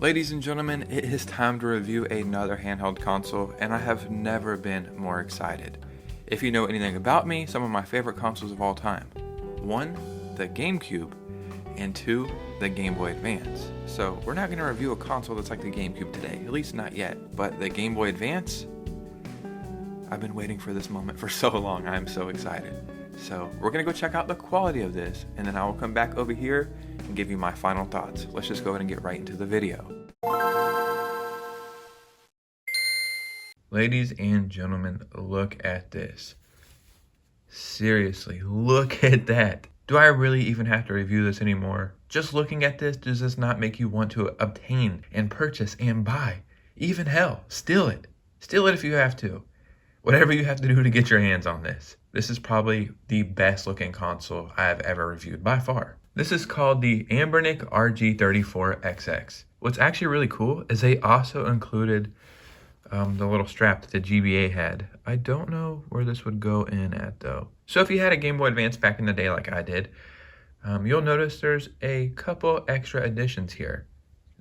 Ladies and gentlemen, it is time to review another handheld console, and I have never been more excited. If you know anything about me, some of my favorite consoles of all time. 1, the GameCube, and 2, the Game Boy Advance. So we're not going to review a console that's like the GameCube today, at least not yet, but the Game Boy Advance, I've been waiting for this moment for so long. I'm so excited. So we're going to go check out the quality of this, and then I will come back over here and give you my final thoughts. Let's just go ahead and get right into the video. Ladies and gentlemen, look at this. Seriously, look at that. Do I really even have to review this anymore? Just looking at this, does this not make you want to obtain and purchase and buy? Even hell, steal it. Steal it if you have to. Whatever you have to do to get your hands on this. This is probably the best looking console I have ever reviewed by far. This is called the Anbernic RG34XX. What's actually really cool is they also included the little strap that the GBA had. I don't know where this would go in at though. So if you had a Game Boy Advance back in the day like I did, you'll notice there's a couple extra additions here.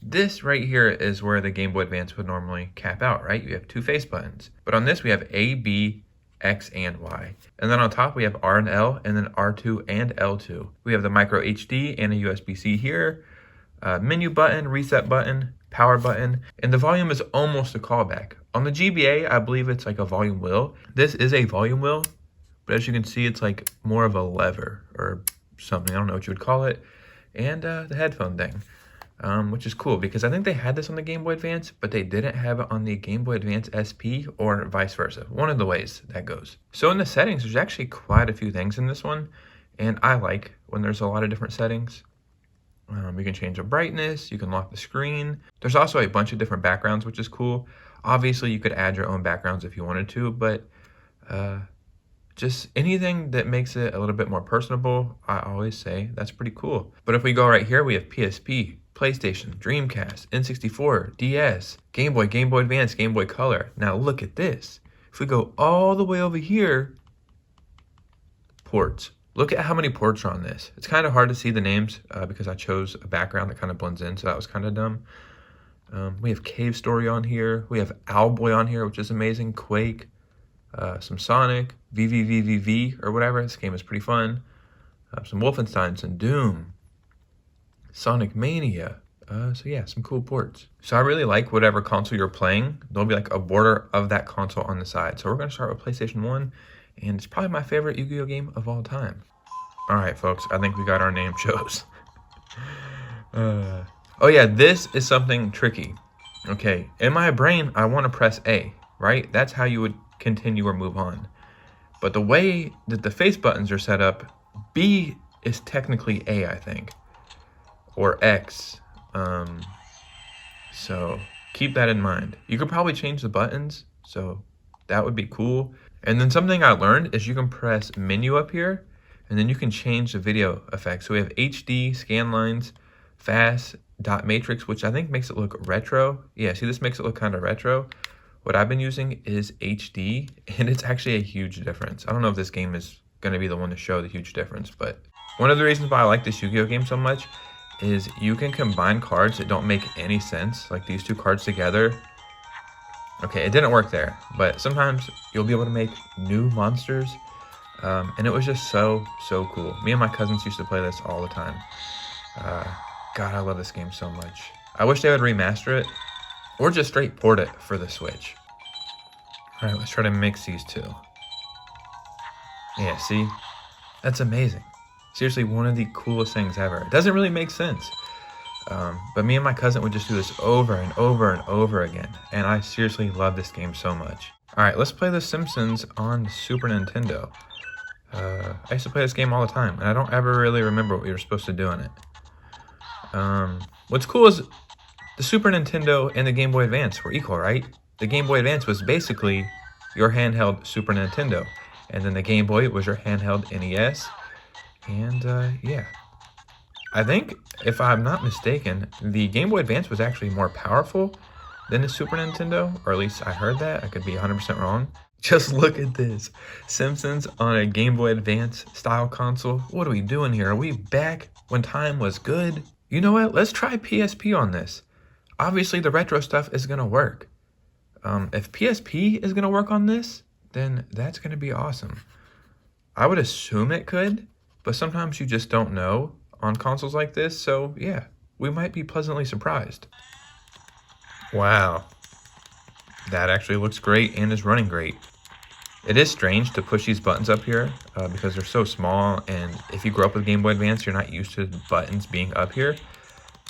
This right here is where the Game Boy Advance would normally cap out, right? You have 2 face buttons. But on this we have A, B, X, and Y. And then on top we have R and L, and then R2 and L2. We have the micro HD and a USB-C here, menu button, reset button, power button, and the volume is almost a callback. On the GBA, I believe it's like a volume wheel. This is a volume wheel, but as you can see, it's like more of a lever or something. I don't know what you would call it. And the headphone thing. Which is cool because I think they had this on the Game Boy Advance, but they didn't have it on the Game Boy Advance SP or vice versa. One of the ways that goes. So in the settings, there's actually quite a few things in this one, and I like when there's a lot of different settings. You can change the brightness, you can lock the screen. There's also a bunch of different backgrounds, which is cool. Obviously, you could add your own backgrounds if you wanted to, but just anything that makes it a little bit more personable, I always say that's pretty cool. But if we go right here, we have PSP, PlayStation, Dreamcast, N64, DS, Game Boy, Game Boy Advance, Game Boy Color. Now look at this. If we go all the way over here, ports. Look at how many ports are on this. It's kind of hard to see the names because I chose a background that kind of blends in, so that was kind of dumb. We have Cave Story on here. We have Owlboy on here, which is amazing. Quake, some Sonic, VVVVV or whatever. This game is pretty fun. Some Wolfenstein, some Doom, Sonic Mania. So yeah, some cool ports. So I really like whatever console you're playing. There'll be like a border of that console on the side. So we're gonna start with PlayStation 1, and it's probably my favorite Yu-Gi-Oh game of all time. All right, folks, I think we got our name chose. Oh yeah, this is something tricky. Okay, in my brain, I wanna press A, right? That's how you would continue or move on. But the way that the face buttons are set up, B is technically A, I think. Or X. So keep that in mind. You could probably change the buttons, so that would be cool. And then something I learned is you can press menu up here, and then you can change the video effects. So we have HD, scan lines, fast, dot matrix, which I think makes it look retro. Yeah, see, this makes it look kind of retro. What I've been using is HD, and it's actually a huge difference. I don't know if this game is going to be the one to show the huge difference, but one of the reasons why I like this Yu-Gi-Oh game so much is you can combine cards that don't make any sense, like these 2 cards together. Okay, it didn't work there, but sometimes you'll be able to make new monsters, and it was just so cool. Me and my cousins used to play this all the time. God, I love this game so much. I wish they would remaster it, or just straight port it for the Switch. All right, let's try to mix these 2. Yeah, see? That's amazing. Seriously, one of the coolest things ever. It doesn't really make sense. But me and my cousin would just do this over and over and over again. And I seriously love this game so much. All right, let's play The Simpsons on Super Nintendo. I used to play this game all the time, and I don't ever really remember what we were supposed to do in it. What's cool is the Super Nintendo and the Game Boy Advance were equal, right? The Game Boy Advance was basically your handheld Super Nintendo. And then the Game Boy was your handheld NES. And yeah, I think, if I'm not mistaken, the Game Boy Advance was actually more powerful than the Super Nintendo, or at least I heard that. I could be 100% wrong. Just look at this. Simpsons on a Game Boy Advance style console. What are we doing here? Are we back when time was good? You know what? Let's try PSP on this. obviously the retro stuff is gonna work. If PSP is gonna work on this, then that's gonna be awesome. I would assume it could, but sometimes you just don't know on consoles like this, so yeah, we might be pleasantly surprised. Wow, that actually looks great and is running great. It is strange to push these buttons up here because they're so small, and if you grew up with Game Boy Advance, you're not used to buttons being up here.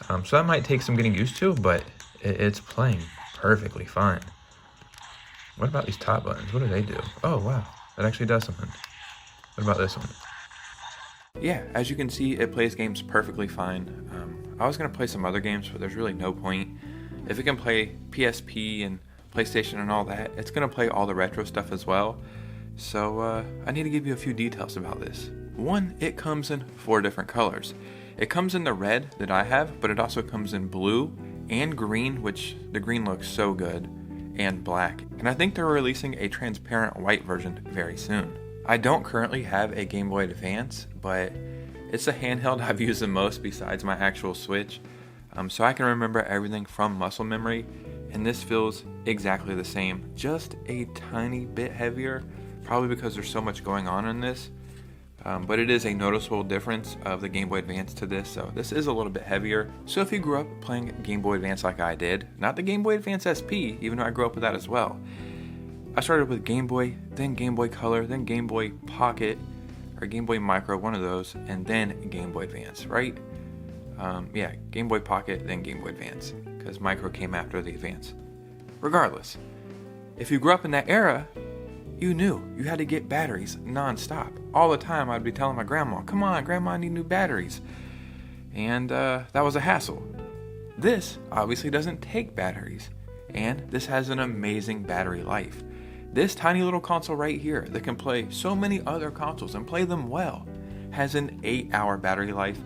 So that might take some getting used to, but it's playing perfectly fine. What about these top buttons? What do they do? Oh, wow, that actually does something. What about this one? Yeah, as you can see, it plays games perfectly fine. I was going to play some other games, but there's really no point. If it can play PSP and PlayStation and all that, it's going to play all the retro stuff as well. So I need to give you a few details about this. One, it comes in 4 different colors. It comes in the red that I have, but it also comes in blue and green, which the green looks so good, and black. And I think they're releasing a transparent white version very soon. I don't currently have a Game Boy Advance, but it's the handheld I've used the most besides my actual Switch. So I can remember everything from muscle memory, and this feels exactly the same, just a tiny bit heavier, probably because there's so much going on in this. But it is a noticeable difference of the Game Boy Advance to this, so this is a little bit heavier. So if you grew up playing Game Boy Advance like I did, not the Game Boy Advance SP, even though I grew up with that as well. I started with Game Boy, then Game Boy Color, then Game Boy Pocket, or Game Boy Micro, one of those, and then Game Boy Advance, right? Yeah, Game Boy Pocket, then Game Boy Advance, because Micro came after the Advance. Regardless, if you grew up in that era, you knew you had to get batteries non-stop. All the time I'd be telling my grandma, come on, grandma, I need new batteries. And that was a hassle. This obviously doesn't take batteries, and this has an amazing battery life. This tiny little console right here that can play so many other consoles and play them well has an 8-hour battery life,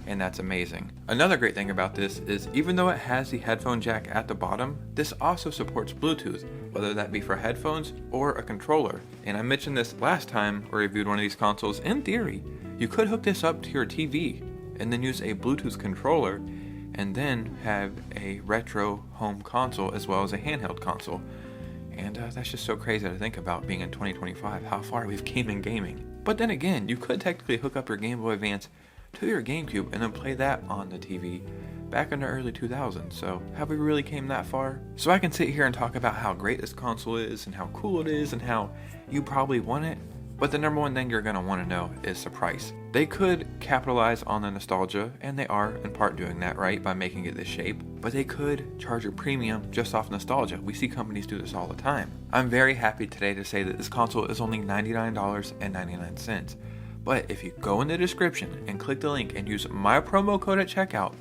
and that's amazing. Another great thing about this is even though it has the headphone jack at the bottom, this also supports Bluetooth, whether that be for headphones or a controller. And I mentioned this last time I reviewed one of these consoles. In theory, you could hook this up to your TV and then use a Bluetooth controller and then have a retro home console as well as a handheld console. And that's just so crazy to think about, being in 2025, how far we've came in gaming. But then again, you could technically hook up your Game Boy Advance to your GameCube and then play that on the TV back in the early 2000s. So have we really came that far? So I can sit here and talk about how great this console is and how cool it is and how you probably want it, but the number one thing you're going to want to know is the price. They could capitalize on the nostalgia, and they are in part doing that, right, by making it this shape, but they could charge a premium just off nostalgia. We see companies do this all the time. I'm very happy today to say that this console is only $99.99. But if you go in the description and click the link and use my promo code at checkout,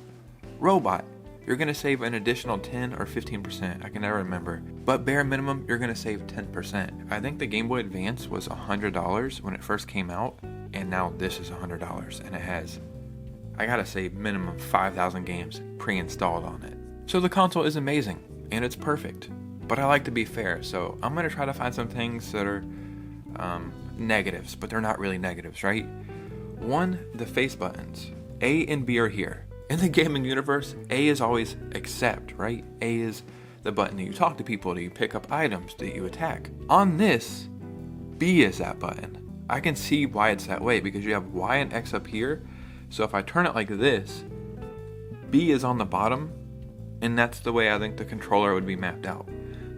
ROBOT, you're going to save an additional 10 or 15%, I can never remember. But bare minimum, you're going to save 10%. I think the Game Boy Advance was $100 when it first came out, and now this is $100, and it has, I gotta say, minimum 5,000 games pre-installed on it. So the console is amazing, and it's perfect. But I like to be fair, so I'm going to try to find some things that are negatives, but they're not really negatives, right? One, the face buttons. A and B are here. In the gaming universe, A is always accept, right? A is the button that you talk to people, that you pick up items, that you attack. On this, B is that button. I can see why it's that way, because you have Y and X up here. So if I turn it like this, B is on the bottom, and that's the way I think the controller would be mapped out.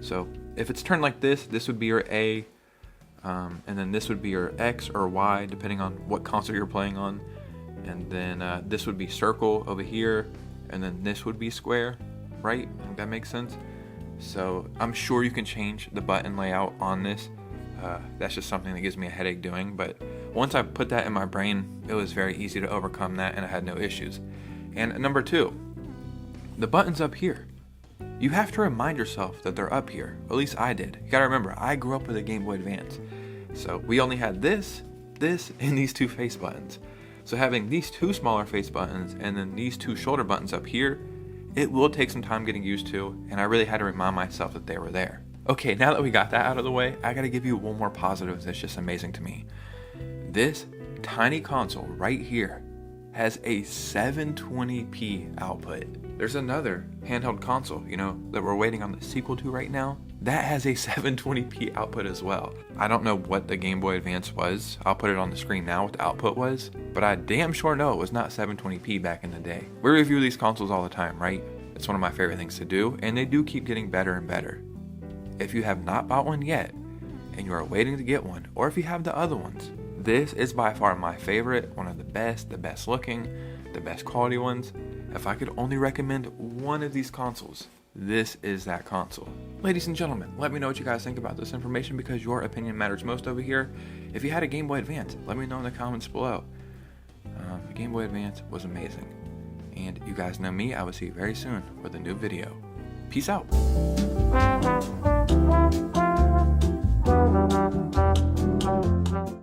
So if it's turned like this, this would be your A, and then this would be your X or Y, depending on what console you're playing on. And then this would be circle over here, and then this would be square, right? I think that makes sense. So I'm sure you can change the button layout on this. That's just something that gives me a headache doing, but once I put that in my brain, it was very easy to overcome that, and I had no issues. And number two, the buttons up here. You have to remind yourself that they're up here. At least I did. You gotta remember, I grew up with a Game Boy Advance. So we only had this, and these two face buttons. So having these two smaller face buttons and then these two shoulder buttons up here, it will take some time getting used to, and I really had to remind myself that they were there. Okay, now that we got that out of the way, I gotta give you one more positive that's just amazing to me. This tiny console right here has a 720p output. There's another handheld console, that we're waiting on the sequel to right now. That has a 720p output as well. I don't know what the Game Boy Advance was. I'll put it on the screen now what the output was, but I damn sure know it was not 720p back in the day. We review these consoles all the time, right? It's one of my favorite things to do, and they do keep getting better and better. If you have not bought one yet, and you are waiting to get one, or if you have the other ones, this is by far my favorite, one of the best looking, the best quality ones. If I could only recommend one of these consoles, this is that console. Ladies and gentlemen, let me know what you guys think about this information because your opinion matters most over here. If you had a Game Boy Advance, let me know in the comments below. The Game Boy Advance was amazing. And you guys know me, I will see you very soon with a new video. Peace out.